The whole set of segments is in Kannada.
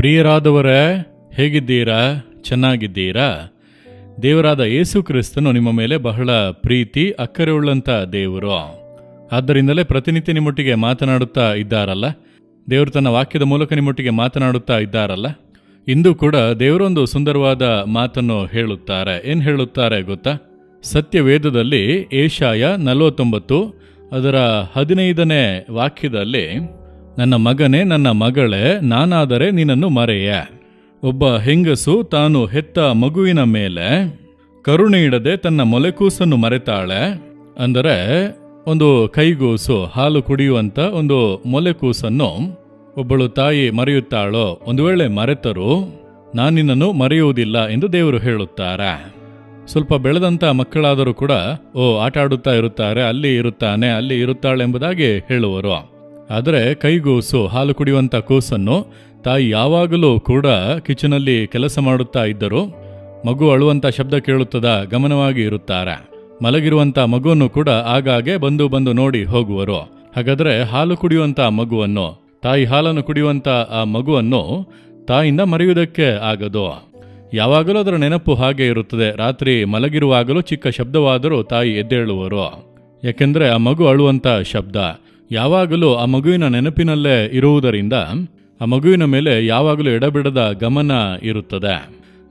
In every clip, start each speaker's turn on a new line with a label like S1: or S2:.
S1: ಪ್ರಿಯರಾದವರೇ, ಹೇಗಿದ್ದೀರಾ? ಚೆನ್ನಾಗಿದ್ದೀರಾ? ದೇವರಾದ ಯೇಸು ಕ್ರಿಸ್ತನು ನಿಮ್ಮ ಮೇಲೆ ಬಹಳ ಪ್ರೀತಿ ಅಕ್ಕರೆಯುಳ್ಳಂಥ ದೇವರು. ಆದ್ದರಿಂದಲೇ ಪ್ರತಿನಿತ್ಯ ನಿಮ್ಮೊಟ್ಟಿಗೆ ಮಾತನಾಡುತ್ತಾ ಇದ್ದಾರಲ್ಲ, ದೇವರು ತನ್ನ ವಾಕ್ಯದ ಮೂಲಕ ನಿಮ್ಮೊಟ್ಟಿಗೆ ಮಾತನಾಡುತ್ತಾ ಇದ್ದಾರಲ್ಲ. ಇಂದು ಕೂಡ ದೇವರೊಂದು ಸುಂದರವಾದ ಮಾತನ್ನು ಹೇಳುತ್ತಾರೆ. ಏನು ಹೇಳುತ್ತಾರೆ ಗೊತ್ತಾ? ಸತ್ಯವೇದದಲ್ಲಿ ಏಷಾಯ 49 ಅದರ 15ನೇ ವಾಕ್ಯದಲ್ಲಿ, ನನ್ನ ಮಗನೇ, ನನ್ನ ಮಗಳೇ, ನಾನಾದರೆ ನಿನ್ನನ್ನು ಮರೆಯ. ಒಬ್ಬ ಹೆಂಗಸು ತಾನು ಹೆತ್ತ ಮಗುವಿನ ಮೇಲೆ ಕರುಣೆ ಇಡದೆ ತನ್ನ ಮೊಲೆಕೂಸನ್ನು ಮರೆತಾಳೆ. ಅಂದರೆ ಒಂದು ಕೈಗೂಸು, ಹಾಲು ಕುಡಿಯುವಂಥ ಒಂದು ಮೊಲೆಕೂಸನ್ನು ಒಬ್ಬಳು ತಾಯಿ ಮರೆಯುತ್ತಾಳೋ, ಒಂದು ವೇಳೆ ಮರೆತರೂ ನಾನು ನಿನ್ನನ್ನು ಮರೆಯುವುದಿಲ್ಲ ಎಂದು ದೇವರು ಹೇಳುತ್ತಾರೆ. ಸ್ವಲ್ಪ ಬೆಳೆದಂಥ ಮಕ್ಕಳಾದರೂ ಕೂಡ ಆಟ ಆಡುತ್ತಾ ಇರುತ್ತಾರೆ, ಅಲ್ಲಿ ಇರುತ್ತಾನೆ, ಅಲ್ಲಿ ಇರುತ್ತಾಳೆ ಎಂಬುದಾಗಿ ಹೇಳುವರು. ಆದರೆ ಕೈಗೂಸು, ಹಾಲು ಕುಡಿಯುವಂಥ ಕೂಸನ್ನು ತಾಯಿ ಯಾವಾಗಲೂ ಕೂಡ ಕಿಚನಲ್ಲಿ ಕೆಲಸ ಮಾಡುತ್ತಾ ಇದ್ದರು. ಮಗು ಅಳುವಂಥ ಶಬ್ದ ಕೇಳುತ್ತದ ಗಮನವಾಗಿ ಇರುತ್ತಾರೆ. ಮಲಗಿರುವಂಥ ಮಗುವನ್ನು ಕೂಡ ಆಗಾಗ್ಗೆ ಬಂದು ನೋಡಿ ಹೋಗುವರು. ಹಾಗಾದರೆ ಹಾಲು ಕುಡಿಯುವಂಥ ಮಗುವನ್ನು, ತಾಯಿ ಹಾಲನ್ನು ಕುಡಿಯುವಂಥ ಆ ಮಗುವನ್ನು ತಾಯಿಯಿಂದ ಮರೆಯುವುದಕ್ಕೆ ಆಗದು. ಯಾವಾಗಲೂ ಅದರ ನೆನಪು ಹಾಗೆ ಇರುತ್ತದೆ. ರಾತ್ರಿ ಮಲಗಿರುವಾಗಲೂ ಚಿಕ್ಕ ಶಬ್ದವಾದರೂ ತಾಯಿ ಎದ್ದೇಳುವರು. ಯಾಕೆಂದರೆ ಆ ಮಗು ಅಳುವಂಥ ಶಬ್ದ ಯಾವಾಗಲೂ ಆ ಮಗುವಿನ ನೆನಪಿನಲ್ಲೇ ಇರುವುದರಿಂದ ಆ ಮಗುವಿನ ಮೇಲೆ ಯಾವಾಗಲೂ ಎಡಬಿಡದ ಗಮನ ಇರುತ್ತದೆ.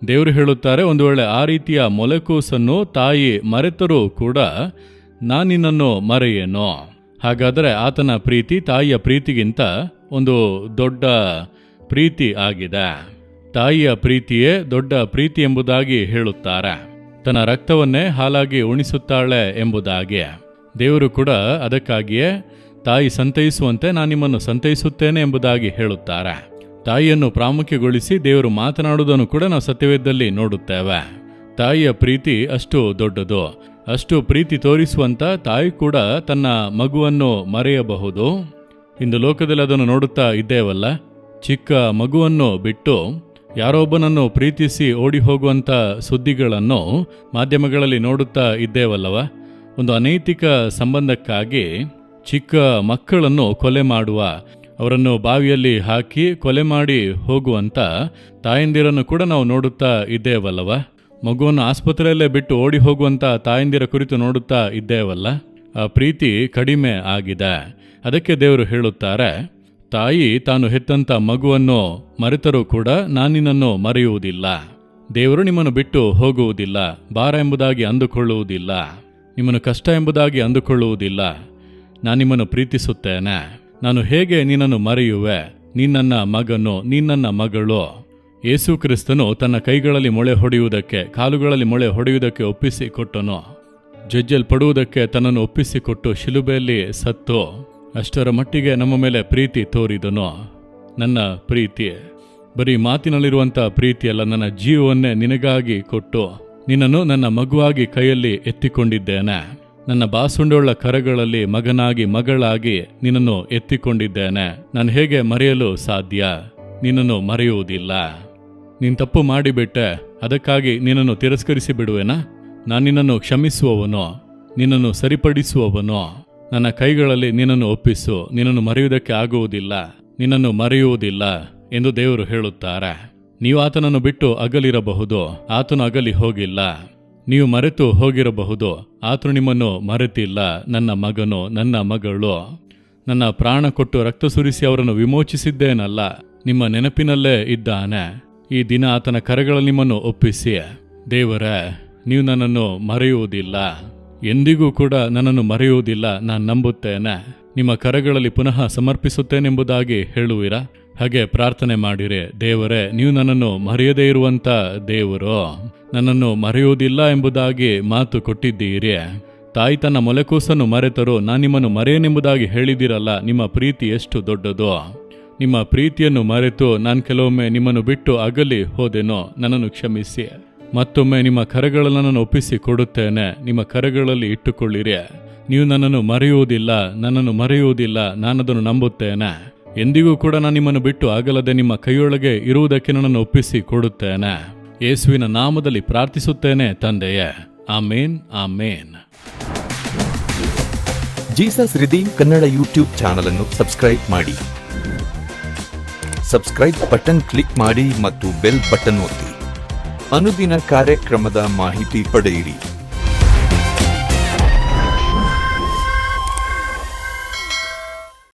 S1: ದೇವರು ಹೇಳುತ್ತಾರೆ, ಒಂದು ವೇಳೆ ಆ ರೀತಿಯ ಮೊಲೆಕೂಸನ್ನು ತಾಯಿ ಮರೆತರೂ ಕೂಡ ನಾನು ನಿನ್ನನ್ನು ಮರೆಯೇನೋ. ಹಾಗಾದರೆ ಆತನ ಪ್ರೀತಿ ತಾಯಿಯ ಪ್ರೀತಿಗಿಂತ ಒಂದು ದೊಡ್ಡ ಪ್ರೀತಿ ಆಗಿದೆ. ತಾಯಿಯ ಪ್ರೀತಿಯೇ ದೊಡ್ಡ ಪ್ರೀತಿ ಎಂಬುದಾಗಿ ಹೇಳುತ್ತಾರೆ. ತನ್ನ ರಕ್ತವನ್ನೇ ಹಾಲಾಗಿ ಉಣಿಸುತ್ತಾಳೆ ಎಂಬುದಾಗಿ. ದೇವರು ಕೂಡ ಅದಕ್ಕಾಗಿಯೇ ತಾಯಿ ಸಂತೈಸುವಂತೆ ನಾನು ನಿಮ್ಮನ್ನು ಸಂತೈಸುತ್ತೇನೆ ಎಂಬುದಾಗಿ ಹೇಳುತ್ತಾರೆ. ತಾಯಿಯನ್ನು ಪ್ರಾಮುಖ್ಯಗೊಳಿಸಿ ದೇವರು ಮಾತನಾಡುವುದನ್ನು ಕೂಡ ನಾವು ಸತ್ಯವೇದದಲ್ಲಿ ನೋಡುತ್ತೇವೆ. ತಾಯಿಯ ಪ್ರೀತಿ ಅಷ್ಟು ದೊಡ್ಡದು. ಅಷ್ಟು ಪ್ರೀತಿ ತೋರಿಸುವಂಥ ತಾಯಿ ಕೂಡ ತನ್ನ ಮಗುವನ್ನು ಮರೆಯಬಹುದು. ಇಂದು ಲೋಕದಲ್ಲಿ ಅದನ್ನು ನೋಡುತ್ತಾ ಇದ್ದೇವಲ್ಲ. ಚಿಕ್ಕ ಮಗುವನ್ನು ಬಿಟ್ಟು ಯಾರೊಬ್ಬನನ್ನು ಪ್ರೀತಿಸಿ ಓಡಿ ಹೋಗುವಂಥ ಸುದ್ದಿಗಳನ್ನು ಮಾಧ್ಯಮಗಳಲ್ಲಿ ನೋಡುತ್ತಾ ಇದ್ದೇವಲ್ಲವ. ಒಂದು ಅನೈತಿಕ ಸಂಬಂಧಕ್ಕಾಗಿ ಚಿಕ್ಕ ಮಕ್ಕಳನ್ನು ಕೊಲೆ ಮಾಡುವ, ಅವರನ್ನು ಬಾವಿಯಲ್ಲಿ ಹಾಕಿ ಕೊಲೆ ಮಾಡಿ ಹೋಗುವಂಥ ತಾಯಂದಿರನ್ನು ಕೂಡ ನಾವು ನೋಡುತ್ತಾ ಇದ್ದೇವಲ್ಲವ. ಮಗುವನ್ನು ಆಸ್ಪತ್ರೆಯಲ್ಲೇ ಬಿಟ್ಟು ಓಡಿ ಹೋಗುವಂಥ ತಾಯಂದಿರ ಕುರಿತು ನೋಡುತ್ತಾ ಇದ್ದೇವಲ್ಲ. ಆ ಪ್ರೀತಿ ಕಡಿಮೆ ಆಗಿದೆ. ಅದಕ್ಕೆ ದೇವರು ಹೇಳುತ್ತಾರೆ, ತಾಯಿ ತಾನು ಹೆತ್ತಂಥ ಮಗುವನ್ನು ಮರೆತರೂ ಕೂಡ ನಾನು ನಿನ್ನನ್ನು ಮರೆಯುವುದಿಲ್ಲ. ದೇವರು ನಿಮ್ಮನ್ನು ಬಿಟ್ಟು ಹೋಗುವುದಿಲ್ಲ, ಭಾರ ಎಂಬುದಾಗಿ ಅಂದುಕೊಳ್ಳುವುದಿಲ್ಲ, ನಿಮ್ಮನ್ನು ಕಷ್ಟ ಎಂಬುದಾಗಿ ಅಂದುಕೊಳ್ಳುವುದಿಲ್ಲ. ನಾನು ನಿಮ್ಮನ್ನು ಪ್ರೀತಿಸುತ್ತೇನೆ. ನಾನು ಹೇಗೆ ನಿನ್ನನ್ನು ಮರೆಯುವೆ? ನೀನನ್ನ ಮಗನು, ನೀನನ್ನ ಮಗಳು. ಯೇಸು ಕ್ರಿಸ್ತನು ತನ್ನ ಕೈಗಳಲ್ಲಿ ಮೊಳೆ ಹೊಡೆಯುವುದಕ್ಕೆ, ಕಾಲುಗಳಲ್ಲಿ ಮೊಳೆ ಹೊಡೆಯುವುದಕ್ಕೆ ಒಪ್ಪಿಸಿಕೊಟ್ಟನು. ಜಜ್ಜಲ್ಪಡುವುದಕ್ಕೆ ತನ್ನನ್ನು ಒಪ್ಪಿಸಿಕೊಟ್ಟು ಶಿಲುಬೆಯಲ್ಲಿ ಸತ್ತು ಅಷ್ಟರ ಮಟ್ಟಿಗೆ ನಮ್ಮ ಮೇಲೆ ಪ್ರೀತಿ ತೋರಿದನು. ನನ್ನ ಪ್ರೀತಿ ಬರೀ ಮಾತಿನಲ್ಲಿರುವಂಥ ಪ್ರೀತಿಯಲ್ಲ, ನನ್ನ ಜೀವವನ್ನೇ ನಿನಗಾಗಿ ಕೊಟ್ಟು ನಿನ್ನನ್ನು ನನ್ನ ಮಗುವಾಗಿ ಕೈಯಲ್ಲಿ ಎತ್ತಿಕೊಂಡಿದ್ದೇನೆ. ನನ್ನ ಬಾಸುಂಡೋಳ ಕರಗಳಲ್ಲಿ ಮಗನಾಗಿ ಮಗಳಾಗಿ ನಿನ್ನನ್ನು ಎತ್ತಿಕೊಂಡಿದ್ದೇನೆ. ನಾನು ಹೇಗೆ ಮರೆಯಲು ಸಾಧ್ಯ? ನಿನ್ನನ್ನು ಮರೆಯುವುದಿಲ್ಲ. ನೀನು ತಪ್ಪು ಮಾಡಿಬಿಟ್ಟೆ, ಅದಕ್ಕಾಗಿ ನಿನ್ನನ್ನು ತಿರಸ್ಕರಿಸಿ ಬಿಡುವೆನಾ? ನಾನು ನಿನ್ನನ್ನು ಕ್ಷಮಿಸುವವನು, ನಿನ್ನನ್ನು ಸರಿಪಡಿಸುವವನು. ನನ್ನ ಕೈಗಳಲ್ಲಿ ನಿನ್ನನ್ನು ಒಪ್ಪಿಸು. ನಿನ್ನನ್ನು ಮರೆಯುವುದಕ್ಕೆ ಆಗುವುದಿಲ್ಲ, ನಿನ್ನನ್ನು ಮರೆಯುವುದಿಲ್ಲ ಎಂದು ದೇವರು ಹೇಳುತ್ತಾರೆ. ನೀವು ಆತನನ್ನು ಬಿಟ್ಟು ಅಗಲಿರಬಹುದು, ಆತನು ಅಗಲಿ ಹೋಗಿಲ್ಲ. ನೀವು ಮರೆತು ಹೋಗಿರಬಹುದು, ಆತನು ನಿಮ್ಮನ್ನು ಮರೆತಿಲ್ಲ. ನನ್ನ ಮಗನು, ನನ್ನ ಮಗಳು, ನನ್ನ ಪ್ರಾಣ ಕೊಟ್ಟು ರಕ್ತ ಸುರಿಸಿ ಅವರನ್ನು ವಿಮೋಚಿಸಿದ್ದೇನಲ್ಲ, ನಿಮ್ಮ ನೆನಪಿನಲ್ಲೇ ಇದ್ದಾನೆ. ಈ ದಿನ ಆತನ ಕರಗಳಲ್ಲಿ ನಿಮ್ಮನ್ನು ಒಪ್ಪಿಸಿ, ದೇವರೇ, ನೀವು ನನ್ನನ್ನು ಮರೆಯುವುದಿಲ್ಲ, ಎಂದಿಗೂ ಕೂಡ ನನ್ನನ್ನು ಮರೆಯುವುದಿಲ್ಲ, ನಾನು ನಂಬುತ್ತೇನೆ, ನಿಮ್ಮ ಕರಗಳಲ್ಲಿ ಪುನಃ ಸಮರ್ಪಿಸುತ್ತೇನೆಂಬುದಾಗಿ ಹೇಳುವಿರಾ? ಹಾಗೆ ಪ್ರಾರ್ಥನೆ ಮಾಡಿರಿ, ದೇವರೇ, ನೀವು ನನ್ನನ್ನು ಮರೆಯದೇ ಇರುವಂಥ ದೇವರು, ನನ್ನನ್ನು ಮರೆಯುವುದಿಲ್ಲ ಎಂಬುದಾಗಿ ಮಾತು ಕೊಟ್ಟಿದ್ದೀರಿ. ತಾಯಿ ತನ್ನ ಮೊಲೆಕೂಸನ್ನು ಮರೆತರೂ ನಾನು ನಿಮ್ಮನ್ನು ಮರೆಯನೆಂಬುದಾಗಿ ಹೇಳಿದಿರಲ್ಲ. ನಿಮ್ಮ ಪ್ರೀತಿ ಎಷ್ಟು ದೊಡ್ಡದು. ನಿಮ್ಮ ಪ್ರೀತಿಯನ್ನು ಮರೆತು ನಾನು ಕೆಲವೊಮ್ಮೆ ನಿಮ್ಮನ್ನು ಬಿಟ್ಟು ಅಗಲಿ ಹೋದೆನೋ, ನನ್ನನ್ನು ಕ್ಷಮಿಸಿ. ಮತ್ತೊಮ್ಮೆ ನಿಮ್ಮ ಕರಗಳಲ್ಲಿ ನನ್ನನ್ನು ಒಪ್ಪಿಸಿ ಕೊಡುತ್ತೇನೆ. ನಿಮ್ಮ ಕರಗಳಲ್ಲಿ ಇಟ್ಟುಕೊಳ್ಳಿರಿ. ನೀವು ನನ್ನನ್ನು ಮರೆಯುವುದಿಲ್ಲ, ನನ್ನನ್ನು ಮರೆಯುವುದಿಲ್ಲ, ನಾನದನ್ನು ನಂಬುತ್ತೇನೆ. ಎಂದಿಗೂ ಕೂಡ ನಾನು ನಿಮ್ಮನ್ನು ಬಿಟ್ಟು ಅಗಲದೆ ನಿಮ್ಮ ಕೈಯೊಳಗೆ ಇರುವುದಕ್ಕೆ ನನ್ನನ್ನು ಒಪ್ಪಿಸಿ ಕೊಡುತ್ತೇನೆ. ಯೇಸುವಿನ ನಾಮದಲ್ಲಿ ಪ್ರಾರ್ಥಿಸುತ್ತೇನೆ ತಂದೆಯೇ. ಆಮೇನ್, ಆಮೇನ್.
S2: ಜೀಸಸ್ ರಿದೀಮ್ ಕನ್ನಡ ಯೂಟ್ಯೂಬ್ ಚಾನಲ್ ಅನ್ನು ಸಬ್ಸ್ಕ್ರೈಬ್ ಮಾಡಿ. ಸಬ್ಸ್ಕ್ರೈಬ್ ಬಟನ್ ಕ್ಲಿಕ್ ಮಾಡಿ ಮತ್ತು ಬೆಲ್ ಬಟನ್ ಒತ್ತಿ. ಅನುದಿನ ಕಾರ್ಯಕ್ರಮದ ಮಾಹಿತಿ ಪಡೆಯಿರಿ.